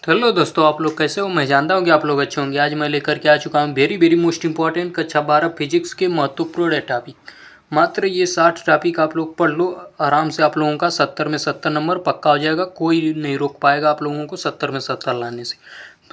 तो हेलो दोस्तों, आप लोग कैसे हो? मैं जानता हूँ कि आप लोग अच्छे होंगे। आज मैं लेकर के आ चुका हूँ वेरी मोस्ट इंपॉर्टेंट कक्षा 12 फिजिक्स के महत्वपूर्ण टॉपिक। मात्र ये 60 टॉपिक आप लोग पढ़ लो, आराम से आप लोगों का 70 में 70 नंबर पक्का हो जाएगा। कोई नहीं रोक पाएगा आप लोगों को 70 में 70 लाने से।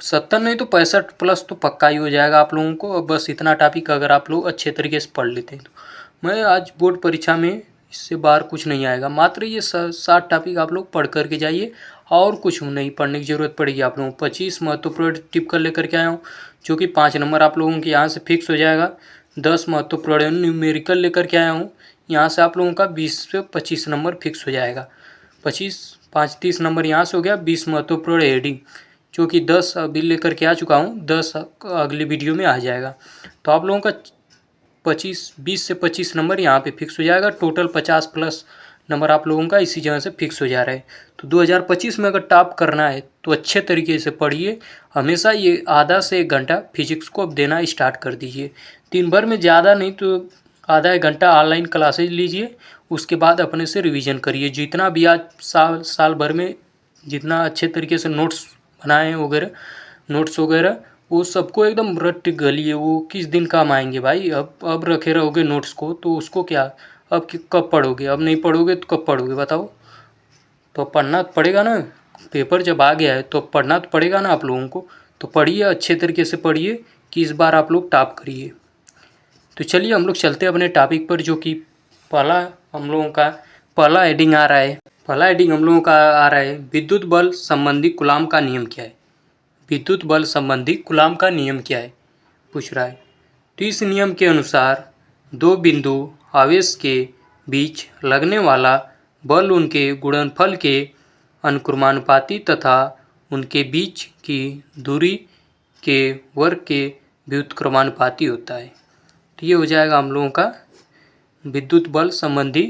70 नहीं तो 65 प्लस तो पक्का ही हो जाएगा आप लोगों को। बस इतना टॉपिक अगर आप लोग अच्छे तरीके से पढ़ लेते हैं तो मैं आज बोर्ड परीक्षा में इससे बाहर कुछ नहीं आएगा। मात्र ये 60 टॉपिक आप लोग पढ़ करके जाइए और कुछ नहीं पढ़ने की ज़रूरत पड़ेगी आप लोगों को। 25 महत्वपूर्ण टिप कर लेकर के आया हूँ, जो कि 5 नंबर आप लोगों के यहाँ से फिक्स हो जाएगा। 10 महत्वपूर्ण न्यूमेरिकल लेकर के आया हूँ, यहाँ से आप लोगों का 20 से 25 नंबर फिक्स हो जाएगा। 25 5 30 नंबर यहाँ से हो गया। 20 महत्वपूर्ण हेडिंग, जो कि 10 अभी लेकर के आ चुका हूँ, 10 अगली वीडियो में आ जाएगा। तो आप लोगों का 20 से 25 नंबर यहाँ पे फिक्स हो जाएगा। टोटल 50 प्लस नंबर आप लोगों का इसी जगह से फिक्स हो जा रहा है। तो 2025 में अगर टॉप करना है तो अच्छे तरीके से पढ़िए। हमेशा ये आधा से 1 घंटा फिजिक्स को अब देना स्टार्ट कर दीजिए। दिन भर में ज़्यादा नहीं तो आधा 1 घंटा ऑनलाइन क्लासेज लीजिए, उसके बाद अपने से रिवीजन करिए। जितना भी आज साल भर में जितना अच्छे तरीके से नोट्स बनाए हैं वगैरह, नोट्स वगैरह, वो सबको एकदम रट गलिए। वो किस दिन काम आएंगे भाई? अब रखे रहोगे नोट्स को तो उसको क्या, अब कब पढ़ोगे? अब नहीं पढ़ोगे तो कब पढ़ोगे बताओ? तो पढ़ना तो पड़ेगा ना। पेपर जब आ गया है तो पढ़ना तो पड़ेगा ना आप लोगों को। तो पढ़िए, अच्छे तरीके से पढ़िए कि इस बार आप लोग टॉप करिए। तो चलिए हम लोग चलते हैं अपने टॉपिक पर, जो कि पहला हम लोगों का पहला हेडिंग आ रहा है। पहला हेडिंग हम लोगों का आ रहा है, विद्युत बल संबंधी कूलाम का नियम क्या है? विद्युत बल संबंधी कूलाम का नियम क्या है पूछ रहा है। तो इस नियम के अनुसार दो बिंदु आवेश के बीच लगने वाला बल उनके गुणनफल के अनुक्रमानुपाती तथा उनके बीच की दूरी के वर्ग के व्युत्क्रमानुपाती होता है। तो ये हो जाएगा हम लोगों का विद्युत बल संबंधी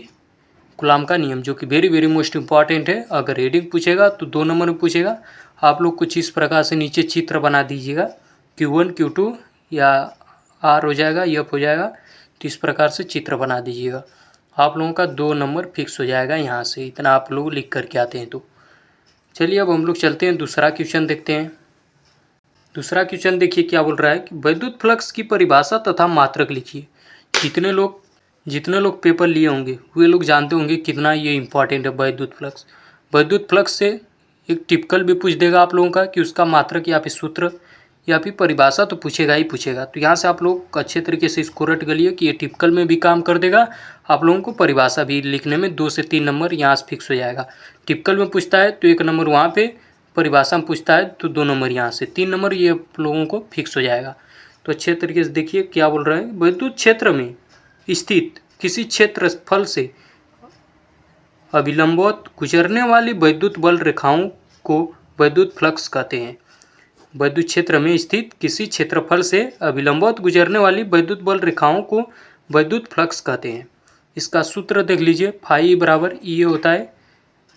कूलाम का नियम, जो कि वेरी मोस्ट इम्पॉर्टेंट है। अगर हेडिंग पूछेगा तो 2 नंबर में पूछेगा। आप लोग कुछ इस प्रकार से नीचे चित्र बना दीजिएगा, Q1 Q2 या R हो जाएगा, F हो जाएगा। तो इस प्रकार से चित्र बना दीजिएगा, आप लोगों का 2 नंबर फिक्स हो जाएगा यहाँ से। इतना आप लोग लिख करके आते हैं तो चलिए अब हम लोग चलते हैं, दूसरा क्वेश्चन देखते हैं। दूसरा क्वेश्चन देखिए क्या बोल रहा है कि विद्युत फ्लक्स की परिभाषा तथा मात्रक लिखिए। जितने लोग पेपर लिए होंगे वे लोग जानते होंगे कितना ये इंपॉर्टेंट है विद्युत फ्लक्स। विद्युत फ्लक्स से एक टिपिकल भी पूछ देगा आप लोगों का कि उसका मात्रक या फिर सूत्र या फिर परिभाषा तो पूछेगा ही पूछेगा। तो यहाँ से आप लोग अच्छे तरीके से इसको रट गलिए कि ये टिपिकल में भी काम कर देगा। आप लोगों को परिभाषा भी लिखने में 2 से 3 नंबर यहाँ से फिक्स हो जाएगा। टिपिकल में पूछता है तो 1 नंबर वहाँ पे, परिभाषा में पूछता है तो 2 नंबर यहाँ से, 3 नंबर ये आप लोगों को फिक्स हो जाएगा। तो अच्छे तरीके से देखिए क्या बोल रहा है, विद्युत क्षेत्र में स्थित किसी क्षेत्रफल से अभिलंबवत गुजरने वाली विद्युत बल रेखाओं को विद्युत फ्लक्स कहते हैं। विद्युत क्षेत्र में स्थित किसी क्षेत्रफल से अभिलंबवत गुजरने वाली विद्युत बल रेखाओं को विद्युत फ्लक्स कहते हैं। इसका सूत्र देख लीजिए, फाई बराबर ई होता है।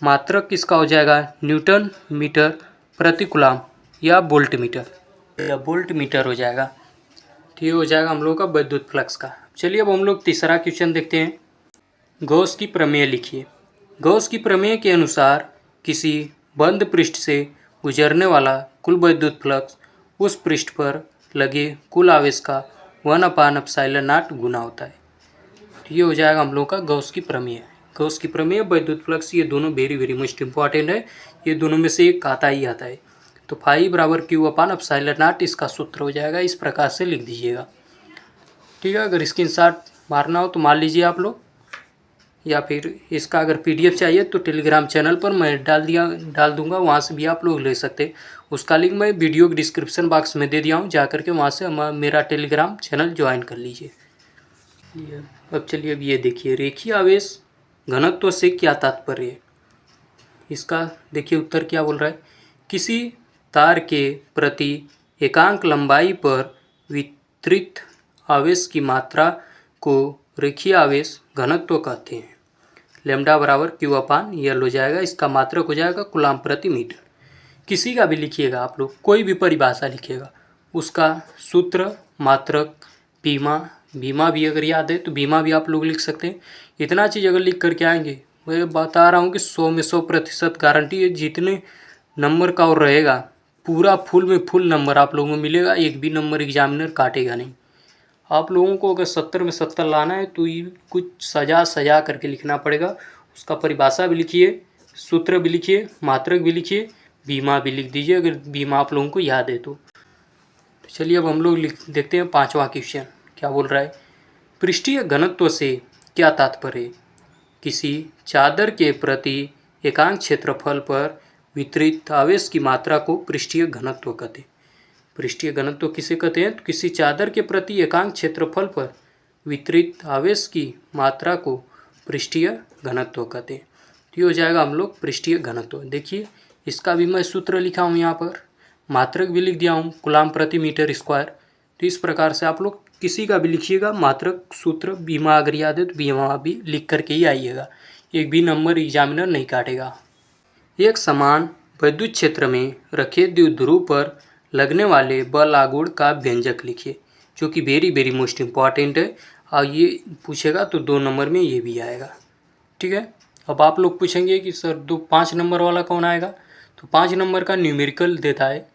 मात्रक इसका हो जाएगा न्यूटन मीटर प्रति कूलाम या वोल्ट मीटर हो जाएगा। तो ये हो जाएगा हम लोग का विद्युत फ्लक्स का। चलिए अब हम लोग तीसरा क्वेश्चन देखते हैं। गॉस की प्रमेय लिखिए। गॉस की प्रमेय के अनुसार किसी बंद पृष्ठ से गुजरने वाला कुल विद्युत फ्लक्स उस पृष्ठ पर लगे कुल आवेश का 1/ε0 गुना होता है। तो ये हो जाएगा हम लोग का गॉस की प्रमेय। गॉस की प्रमेय, विद्युत फ्लक्स, ये दोनों वेरी मोस्ट इंपॉर्टेंट है। ये दोनों में से एक आता ही आता है। तो फाई बराबर Q/ε0 इसका सूत्र हो जाएगा। इस प्रकार से लिख दीजिएगा, ठीक है। अगर स्क्रीनशॉट मारना हो तो मार लीजिए आप लोग, या फिर इसका अगर PDF चाहिए तो टेलीग्राम चैनल पर मैं डाल दूंगा, वहाँ से भी आप लोग ले सकते हैं। उसका लिंक मैं वीडियो के डिस्क्रिप्शन बॉक्स में दे दिया हूँ, जा करके वहाँ से मेरा टेलीग्राम चैनल ज्वाइन कर लीजिए। अब चलिए अब ये देखिए, रेखीय आवेश घनत्व से क्या तात्पर्य है। इसका देखिए उत्तर क्या बोल रहा है, किसी तार के प्रति एकांक लंबाई पर वितरित आवेश की मात्रा को रेखीय आवेश घनत्व कहते हैं। लैम्डा बराबर Q/L हो जाएगा। इसका मात्रक हो जाएगा कूलाम प्रति मीटर। किसी का भी लिखिएगा आप लोग, कोई भी परिभाषा लिखिएगा, उसका सूत्र, मात्रक, बीमा भी अगर याद है तो बीमा भी आप लोग लिख सकते हैं। इतना चीज़ अगर लिख करके आएंगे, मैं बता रहा हूँ कि 100 में 100% गारंटी है। जितने नंबर का और रहेगा पूरा फुल में फुल नंबर आप लोगों को मिलेगा, एक भी नंबर एग्जामिनर काटेगा नहीं। आप लोगों को अगर 70 में 70 लाना है तो ये कुछ सजा करके लिखना पड़ेगा। उसका परिभाषा भी लिखिए, सूत्र भी लिखिए, मात्रक भी लिखिए, बीमा भी लिख दीजिए अगर बीमा आप लोगों को याद है तो। चलिए अब हम लोग देखते हैं 5वां क्वेश्चन क्या बोल रहा है। पृष्ठीय घनत्व से क्या तात्पर्य है? किसी चादर के प्रति एकांक क्षेत्रफल पर वितरित आवेश की मात्रा को पृष्ठीय घनत्व कहते हैं। पृष्ठीय घनत्व किसे कहते हैं? तो किसी चादर के प्रति एकांक क्षेत्रफल पर वितरित आवेश की मात्रा को पृष्ठीय घनत्व कहते हैं। तो ये हो जाएगा हम लोग पृष्ठीय घनत्व। देखिए इसका भी मैं सूत्र लिखा हूँ, यहाँ पर मात्रक भी लिख दिया हूँ, कूलम प्रति मीटर स्क्वायर। तो इस प्रकार से आप लोग किसी का भी लिखिएगा, मात्रक सूत्र बीमा अगर याद है तो बीमा भी लिख करके ही आइएगा, एक भी नंबर एग्जामिनर नहीं काटेगा। एक समान विद्युत क्षेत्र में रखे द्विध्रुव पर लगने वाले बल आघूर्ण का व्यंजक लिखिए, जो कि वेरी मोस्ट इम्पॉर्टेंट है और ये पूछेगा तो 2 नंबर में ये भी आएगा। ठीक है, अब आप लोग पूछेंगे कि सर 5 नंबर वाला कौन आएगा? तो 5 नंबर का न्यूमेरिकल देता है,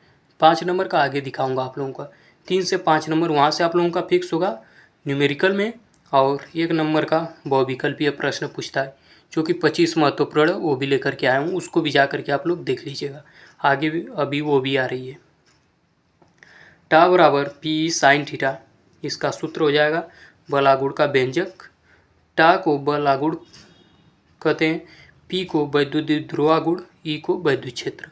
5 नंबर का आगे दिखाऊंगा आप लोगों का। 3 से 5 नंबर वहाँ से आप लोगों का फिक्स होगा न्यूमेरिकल में, और 1 नंबर का बहुविकल्पीय प्रश्न पूछता है जो कि 25 महत्वपूर्ण है, वो भी लेकर के आया हूँ, उसको भी जा करके आप लोग देख लीजिएगा। आगे भी अभी वो भी आ रही है। टा बराबर पी साइन थीटा, इसका सूत्र हो जाएगा बल आघूर्ण का व्यंजक। टा को बल आघूर्ण कहते हैं, पी को वैद्युत ध्रुवाघूर्ण, ई को वैद्युत क्षेत्र।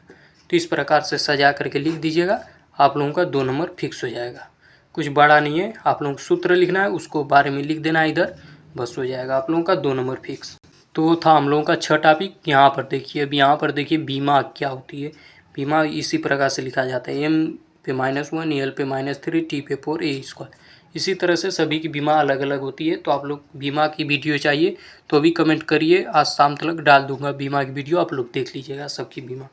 तो इस प्रकार से सजा करके लिख दीजिएगा, आप लोगों का 2 नंबर फिक्स हो जाएगा। कुछ बड़ा नहीं है, आप लोगों को सूत्र लिखना है, उसको बारे में लिख देना है इधर, बस हो जाएगा आप लोगों का 2 नंबर फिक्स। तो था हम लोगों का 6 टॉपिक। यहाँ पर देखिए, अब यहाँ पर देखिए बीमा क्या होती है। बीमा इसी प्रकार से लिखा जाता है, M पे -1, L पे -3, T पे 4, A स्क्वायर। इसी तरह से सभी की बीमा अलग अलग होती है। तो आप लोग बीमा की वीडियो चाहिए तो अभी कमेंट करिए, आज शाम तक डाल दूंगा बीमा की वीडियो, आप लोग देख लीजिएगा सबकी बीमा।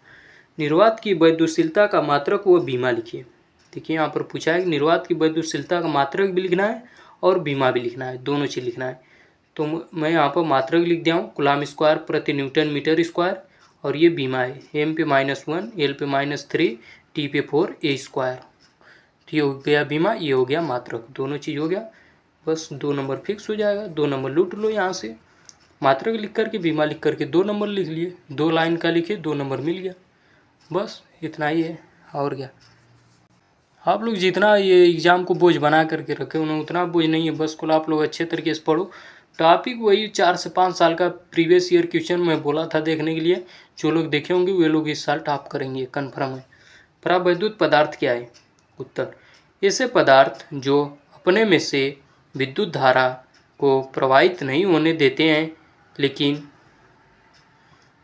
निर्वात की वैद्युतशीलता का मात्रक व बीमा लिखिए। देखिए यहाँ पर पूछा है कि निर्वात की वैद्युतशीलता का मात्रक भी लिखना है और बीमा भी लिखना है, दोनों चीज़ लिखना है। तो मैं यहाँ पर मात्रक लिख दिया हूँ कूलम स्क्वायर प्रति न्यूटन मीटर स्क्वायर, और ये बीमा है M पे -1, L पे -3, T पे 4, A स्क्वायर। तो ये हो गया बीमा, ये हो गया मात्रक, दोनों चीज़ हो गया। बस 2 नंबर फिक्स हो जाएगा, 2 नंबर लूट लो यहाँ से। मात्रक लिख करके बीमा लिख करके 2 नंबर लिख लिए, 2 लाइन का लिखे 2 नंबर मिल गया, बस इतना ही है और क्या। आप लोग जितना ये एग्ज़ाम को बोझ बना करके रखे उन्हें उतना बोझ नहीं है, बस को आप लोग अच्छे तरीके से पढ़ो। टॉपिक वही 4 से 5 साल का प्रीवियस ईयर क्वेश्चन मैं बोला था देखने के लिए, जो लोग देखे होंगे वे लोग इस साल टॉप करेंगे, कन्फर्म है। परावैद्युत पदार्थ क्या है? उत्तर, ऐसे पदार्थ जो अपने में से विद्युत धारा को प्रवाहित नहीं होने देते हैं लेकिन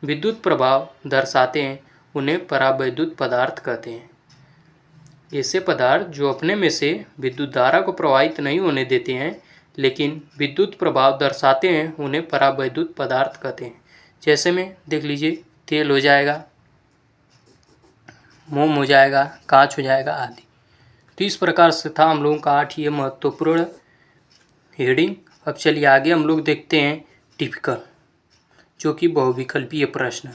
विद्युत प्रभाव दर्शाते हैं, उन्हें परावैद्युत पदार्थ कहते हैं। ऐसे पदार्थ जो अपने में से विद्युत धारा को प्रवाहित नहीं होने देते हैं लेकिन विद्युत प्रभाव दर्शाते हैं, उन्हें परावैद्युत पदार्थ कहते हैं। जैसे में देख लीजिए, तेल हो जाएगा, मोम हो जाएगा, कांच हो जाएगा आदि। तो इस प्रकार से था हम लोगों का 8 ये महत्वपूर्ण हेडिंग। अब चलिए आगे हम लोग देखते हैं टिपिकल, जो कि बहुविकल्पीय प्रश्न।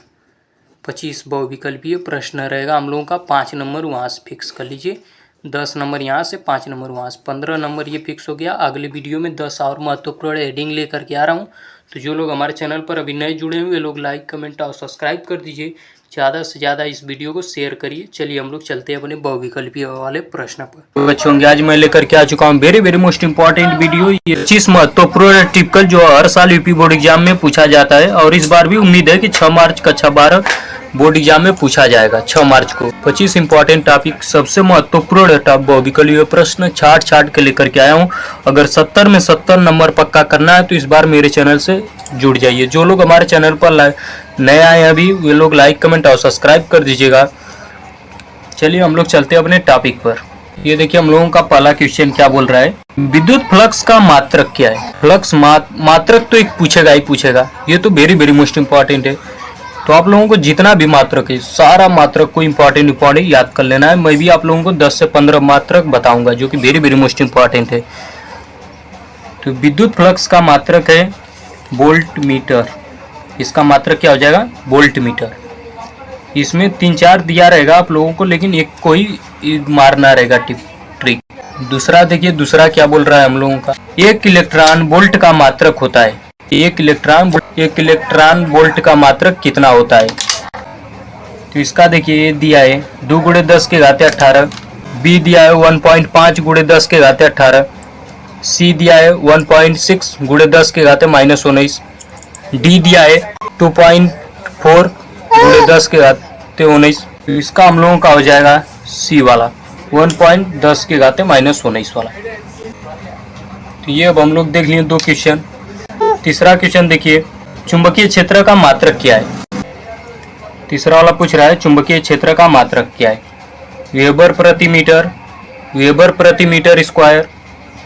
25 बहुविकल्पीय प्रश्न रहेगा हम लोगों का, 5 नंबर वहाँ से फिक्स कर लीजिए, 10 नंबर यहाँ से, 5 नंबर वहाँ से, 15 नंबर ये फिक्स हो गया। अगले वीडियो में 10 और महत्वपूर्ण हेडिंग लेकर के आ रहा हूँ। तो जो लोग हमारे चैनल पर अभी नए जुड़े हुए लोग लाइक कमेंट और सब्सक्राइब कर दीजिए, ज़्यादा से ज़्यादा इस वीडियो को शेयर करिए। चलिए हम लोग चलते हैं अपने बहुविकल्पीय वाले प्रश्न पर। तो बच्चों आज मैं लेकर के आ चुका हूँ वेरी मोस्ट इंपॉर्टेंट वीडियो, ये 25 महत्वपूर्ण टिपिकल जो हर साल यूपी बोर्ड एग्जाम में पूछा जाता है, और इस बार भी उम्मीद है कि 6 मार्च कक्षा 12 बोर्ड एग्जाम में पूछा जाएगा 6 मार्च को। 25 इंपॉर्टेंट टॉपिक, सबसे महत्वपूर्ण बहुविकल्पीय प्रश्न छाट के लेकर के आया हूँ। अगर 70 में 70 नंबर पक्का करना है तो इस बार मेरे चैनल से जुड़ जाइए। जो लोग हमारे चैनल पर नए आए अभी, वे लोग लाइक कमेंट और सब्सक्राइब कर दीजिएगा। चलिए हम लोग चलते हैं अपने टॉपिक पर। ये देखिए हम लोगों का पहला क्वेश्चन क्या बोल रहा है, विद्युत फ्लक्स का मात्रक क्या है? फ्लक्स मात्रक तो एक पूछेगा ही पूछेगा, ये तो वेरी मोस्ट इंपॉर्टेंट है। तो आप लोगों को जितना भी मात्रक है, सारा मात्रक को इंपॉर्टेंट याद कर लेना है। मैं भी आप लोगों को 10 से 15 मात्रक बताऊंगा जो कि वेरी मोस्ट इंपॉर्टेंट है। तो विद्युत फ्लक्स का मात्रक है वोल्ट मीटर, इसका मात्रक क्या हो जाएगा? Volt meter. इसमें 3-4 दिया रहेगा आप लोगों को, लेकिन एक को ही मारना रहेगा ट्रिक। दूसरा देखिए, दूसरा क्या बोल रहा है हम लोगों का, 1 इलेक्ट्रॉन वोल्ट का मात्रक होता है। 1 इलेक्ट्रॉन वोल्ट का मात्रक कितना होता है? तो इसका देखिए ये दिया है 2 × 10 के घाते 18, बी दिया है 1.5 × 10 के घाते 18, सी दिया है 1.6 × 10 के घाते -19, डी दिया है 2.4 × 10 के घाते 19। तो इसका हम लोगों का हो जाएगा सी वाला 1.10 के घाते -19 वाला। तो ये अब हम लोग देख लिए 2 क्वेश्चन। तीसरा क्वेश्चन देखिए, चुंबकीय क्षेत्र का मात्रक क्या है? तीसरा वाला पूछ रहा है चुंबकीय क्षेत्र का मात्रक क्या है? वेबर प्रति मीटर, वेबर प्रति मीटर स्क्वायर,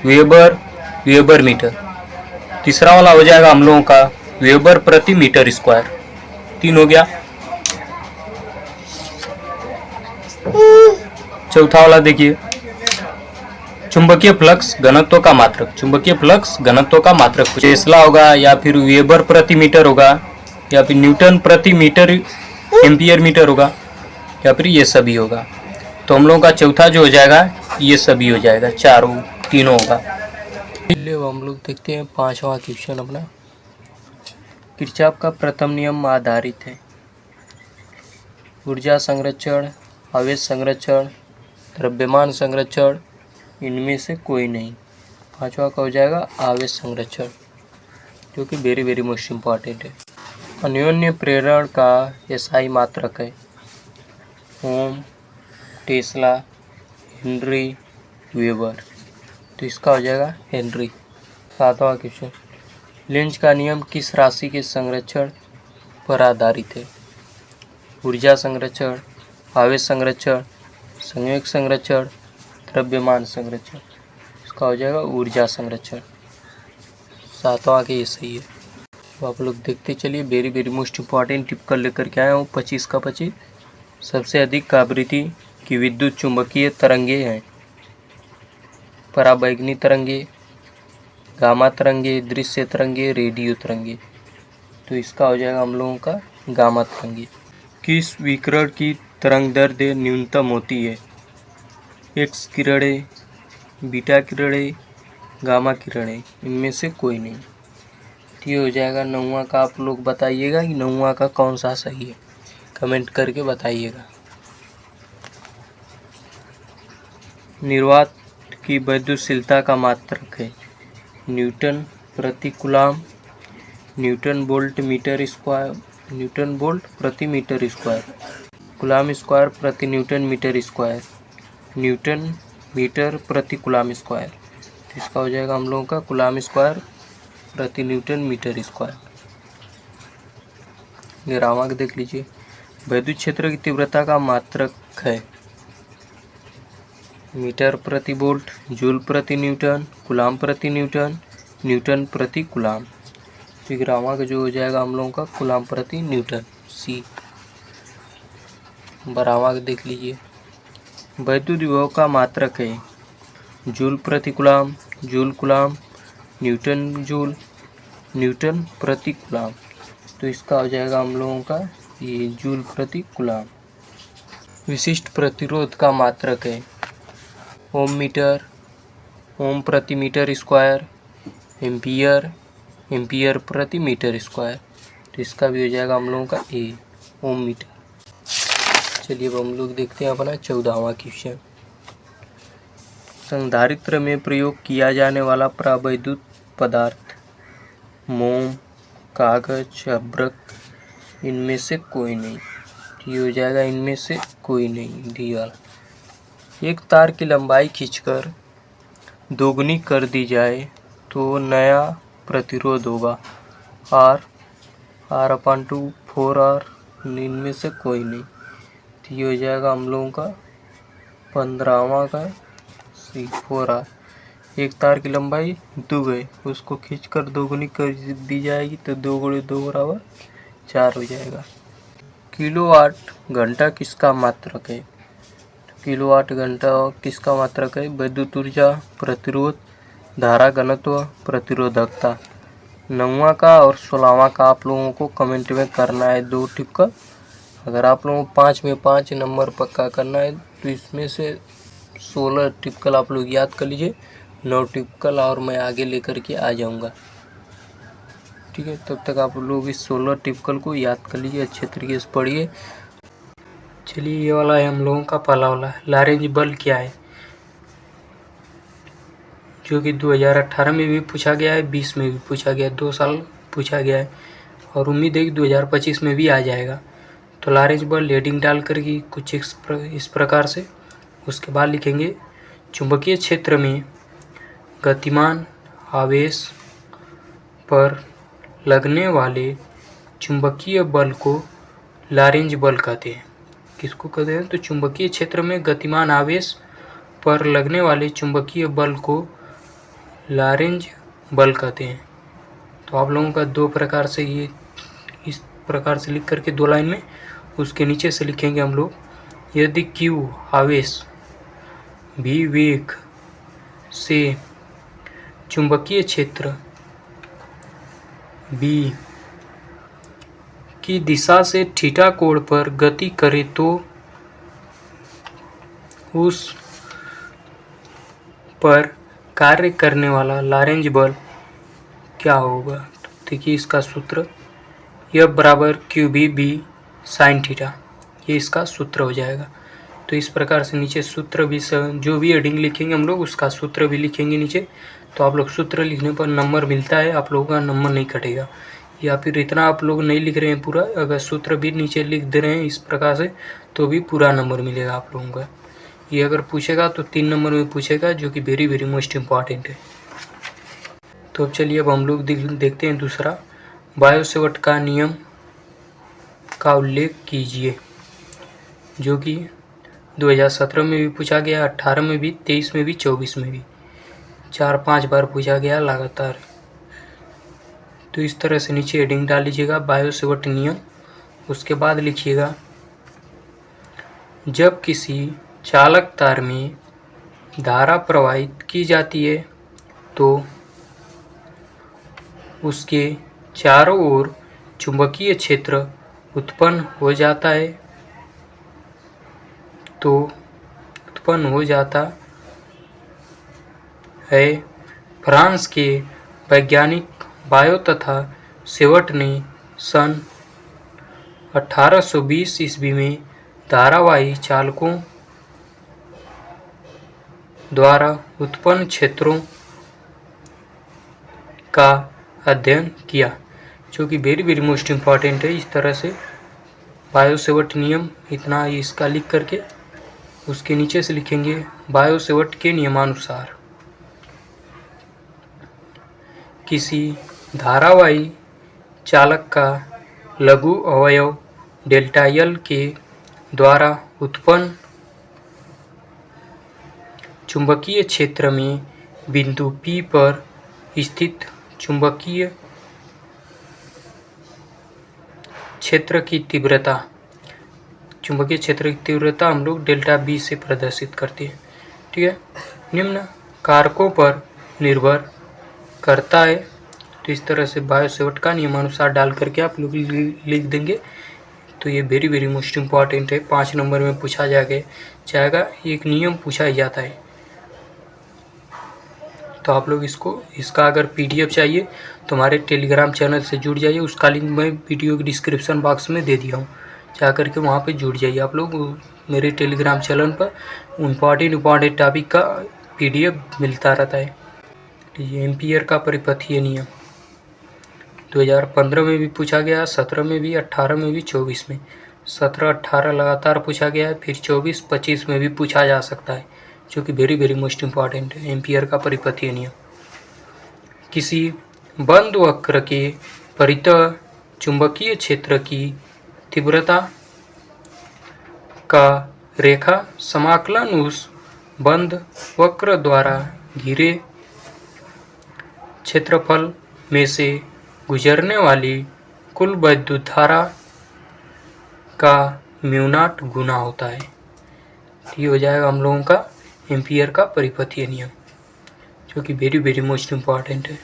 वेबर मीटर। तीसरा वाला हो जाएगा हम लोगों का वेबर प्रति मीटर स्क्वायर। 3 हो गया। चौथा वाला देखिए, चुंबकीय फ्लक्स घनत्व का मात्रक। चुंबकीय फ्लक्स घनत्व का मात्रक टेस्ला होगा, या फिर वेबर प्रति मीटर होगा, या फिर न्यूटन प्रति मीटर एम्पियर मीटर होगा, या फिर ये सभी होगा। तो हम लोगों का चौथा जो हो जाएगा ये सभी हो जाएगा, तीनों होगा। चलिए हम लोग देखते हैं 5वां क्वेश्चन अपना। किरचॉफ का प्रथम नियम आधारित है ऊर्जा संरक्षण, आवेश संरक्षण, द्रव्यमान संरक्षण, इनमें से कोई नहीं। 5वां का हो जाएगा आवेश संरक्षण, जो कि वेरी मोस्ट इम्पॉर्टेंट है। अन्योन्य प्रेरण का एसआई मात्रक है ओम, टेस्ला, हेनरी, वेबर। तो इसका हो जाएगा हेनरी। 7वां क्वेश्चन, लेंज का नियम किस राशि के संरक्षण पर आधारित है? ऊर्जा संरक्षण, आवेश संरक्षण, संयोग संरक्षण, द्रव्यमान संरक्षण। इसका हो जाएगा ऊर्जा संरक्षण। 7वां के ये सही है। तो आप लोग देखते चलिए, वेरी मोस्ट इम्पॉर्टेंट टिप कर लेकर के आया हूँ 25 का 25। सबसे अधिक आवृत्ति की विद्युत चुंबकीय तरंगे हैं पराबैंगनी तरंगे, गामा तरंगे, दृश्य तरंगे, रेडियो तरंगे। तो इसका हो जाएगा हम लोगों का गामा तरंगे। किस विकिरण की तरंग दैर्ध्य न्यूनतम होती है? एक्स किरणें, बीटा किरणें, गामा किरणें, इनमें से कोई नहीं। ये हो जाएगा 9वां का। आप लोग बताइएगा कि 9वां का कौन सा सही है, कमेंट करके बताइएगा। निर्वात की विद्युतशीलता का मात्रक है न्यूटन प्रति coulomb, newton volt metre square, newton volt प्रति मीटर स्क्वायर, कूलाम स्क्वायर प्रति newton metre square, newton metre प्रति कूलाम स्क्वायर। तो इसका हो जाएगा हम लोगों का कूलाम स्क्वायर प्रति न्यूटन मीटर स्क्वायर। ग्रामक देख लीजिए, विद्युत क्षेत्र की तीव्रता का मात्रक है मीटर प्रति वोल्ट, जूल प्रति न्यूटन, कूलाम प्रति न्यूटन, न्यूटन प्रति कूलाम। तो ग्रामक जो हो जाएगा हम लोगों का कूलाम प्रति न्यूटन, सी। बरामक देख लीजिए, विद्युत विभव का मात्रक है जूल प्रति coulomb, joule coulomb, Newton joule, Newton प्रति कूलाम। तो इसका हो जाएगा हम लोगों का ये जूल प्रति कूलाम। विशिष्ट प्रतिरोध का मात्रक है ओम मीटर, ओम प्रति मीटर स्क्वायर, एम्पियर, एम्पियर प्रति मीटर स्क्वायर। तो इसका भी हो जाएगा हम लोगों का ए, ओम मीटर। चलिए अब हम लोग देखते हैं अपना 14वां क्वेश्चन। संधारित्र में प्रयोग किया जाने वाला प्रावैद्युत पदार्थ मोम, कागज, अभ्रक, इनमें से कोई नहीं। ये हो जाएगा इनमें से कोई नहीं, डी वाला। एक तार की लंबाई खींचकर दोगुनी कर दी जाए तो नया प्रतिरोध होगा R/2 4R, इनमें से कोई नहीं। तो ये हो जाएगा हम लोगों का 15वां का सी 4R। एक तार की लंबाई 2 है, उसको खींचकर दोगुनी कर दी जाएगी तो 2 × 2 = 4 हो जाएगा। किलोवाट घंटा किसका मात्रक है? किलोवाट घंटा किसका मात्रक है? विद्युत ऊर्जा, प्रतिरोध, धारा घनत्व, प्रतिरोधकता। 9वां का और 16वां का आप लोगों को कमेंट में करना है 2 टिप का। अगर आप लोगों को 5 में 5 नंबर पक्का करना है तो इसमें से 16 टिपिकल आप लोग याद कर लीजिए, 9 टिपिकल और मैं आगे लेकर के आ जाऊंगा। ठीक है, तब तक आप लोग इस 16 टिपिकल को याद कर लीजिए, अच्छे तरीके से पढ़िए। चलिए, ये वाला है हम लोगों का पहला वाला, लैरेंज बल क्या है, जो कि 2018 में भी पूछा गया है, 20 में भी पूछा गया है, 2 साल पूछा गया है और उम्मीद है कि 2025 में भी आ जाएगा। तो लैरेंज बल हेडिंग डाल कर के कुछ इस प्रकार से, उसके बाद लिखेंगे चुंबकीय क्षेत्र में गतिमान आवेश पर लगने वाले चुंबकीय बल को लैरेंज बल कहते हैं। किसको कहते हैं? तो चुंबकीय क्षेत्र में गतिमान आवेश पर लगने वाले चुंबकीय बल को लैरेंज बल कहते हैं। तो आप लोगों का 2 प्रकार से, ये इस प्रकार से लिख करके 2 लाइन में, उसके नीचे से लिखेंगे हम लोग, यदि Q आवेश V वेग से चुंबकीय क्षेत्र B की दिशा से थीटा कोण पर गति करे तो उस पर कार्य करने वाला लैरेंज बल क्या होगा। तो देखिए इसका सूत्र, F बराबर QB साइन थीटा, ये इसका सूत्र हो जाएगा। तो इस प्रकार से नीचे सूत्र भी, जो भी हेडिंग लिखेंगे हम लोग उसका सूत्र भी लिखेंगे नीचे। तो आप लोग सूत्र लिखने पर नंबर मिलता है, आप लोगों का नंबर नहीं कटेगा। या फिर इतना आप लोग नहीं लिख रहे हैं पूरा, अगर सूत्र भी नीचे लिख दे रहे हैं इस प्रकार से तो भी पूरा नंबर मिलेगा आप लोगों का। ये अगर पूछेगा तो 3 नंबर में पूछेगा, जो कि वेरी वेरी मोस्ट इम्पॉर्टेंट है। तो अब चलिए, अब हम लोग देखते हैं दूसरा, बायो सेवर्ट का नियम का उल्लेख कीजिए, जो कि 2017 में भी पूछा गया, 18 में भी, 23 में भी, 24 में भी 4-5 बार पूछा गया लगातार। तो इस तरह से नीचे हेडिंग डाल लीजिएगा, बायो सेवर्ट नियम। उसके बाद लिखिएगा, जब किसी चालक तार में धारा प्रवाहित की जाती है तो उसके चारों ओर चुंबकीय क्षेत्र उत्पन्न हो जाता है। तो उत्पन्न हो जाता है। फ्रांस के वैज्ञानिक बायो तथा सेवर्ट ने सन 1820 ईस्वी में धारावाही चालकों द्वारा उत्पन्न क्षेत्रों का अध्ययन किया, जो कि वेरी वेरी मोस्ट इम्पॉर्टेंट है। इस तरह से बायो सेवर्ट नियम, इतना इसका लिख करके उसके नीचे से लिखेंगे, बायो सेवर्ट के नियमानुसार किसी धारावाही चालक का लघु अवयव डेल्टा एल के द्वारा उत्पन्न चुंबकीय क्षेत्र में बिंदु P पर स्थित चुंबकीय क्षेत्र की तीव्रता, चुंबकीय क्षेत्र की तीव्रता हम लोग डेल्टा B से प्रदर्शित करते हैं। ठीक है, निम्न कारकों पर निर्भर करता है। तो इस तरह से बायो सेवर्ट का नियमानुसार डाल करके आप लोग लिख देंगे। तो ये वेरी वेरी मोस्ट इम्पॉर्टेंट है, 5 नंबर में पूछा जाएगा, एक नियम पूछा ही जाता है। तो आप लोग इसका अगर PDF चाहिए तो हमारे टेलीग्राम चैनल से जुड़ जाइए, उसका लिंक मैं वीडियो के डिस्क्रिप्शन बॉक्स में दे दिया हूँ, जा करके वहाँ पे जुड़ जाइए आप लोग। मेरे टेलीग्राम चैनल पर इम्पॉर्टेंट टॉपिक का PDF मिलता रहता है। ये एम्पियर का परिपथीय नियम 2015 में भी पूछा गया, 17 में भी, 18 में भी, 24 में। 17-18 लगातार पूछा गया है, फिर 24-25 में भी पूछा जा सकता है, जो कि वेरी वेरी मोस्ट इम्पॉर्टेंट है। एम्पियर का परिपथीय नियम, किसी बंद वक्र के परितः चुंबकीय क्षेत्र की तीव्रता का रेखा समाकलन उस बंद वक्र द्वारा घिरे क्षेत्रफल में से गुजरने वाली कुल विद्युत धारा का म्यू0 गुना होता है। ये हो जाएगा हम लोगों का एम्पियर का परिपथीय नियम, जो कि वेरी वेरी मोस्ट इम्पॉर्टेंट है।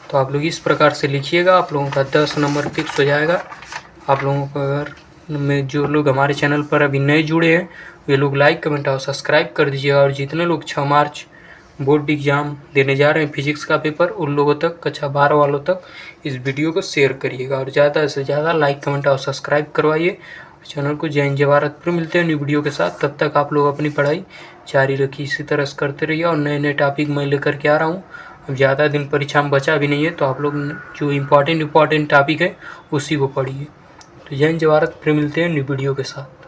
तो आप लोग इस प्रकार से लिखिएगा, आप लोगों का 10 नंबर फिक्स हो जाएगा। आप लोगों को अगर में जो लोग हमारे चैनल पर अभी नए जुड़े हैं वे लोग लाइक कमेंट और सब्सक्राइब कर दीजिएगा। और जितने लोग 6 मार्च बोर्ड एग्ज़ाम देने जा रहे हैं फिजिक्स का पेपर, उन लोगों तक, कक्षा 12 वालों तक इस वीडियो को शेयर करिएगा और ज़्यादा से ज़्यादा लाइक कमेंट और सब्सक्राइब करवाइए चैनल को। जय हिंद जय भारत। फिर मिलते हैं न्यू वीडियो के साथ, तब तक आप लोग अपनी पढ़ाई जारी रखिए, इसी तरह से करते रहिए। और नए नए टॉपिक मैं लेकर के आ रहा हूँ। अब ज़्यादा दिन परीक्षा में बचा भी नहीं है, तो आप लोग जो इम्पोर्टेंट टॉपिक है उसी को पढ़िए। तो जय हिंद जय भारत। फिर मिलते हैं न्यू वीडियो के साथ।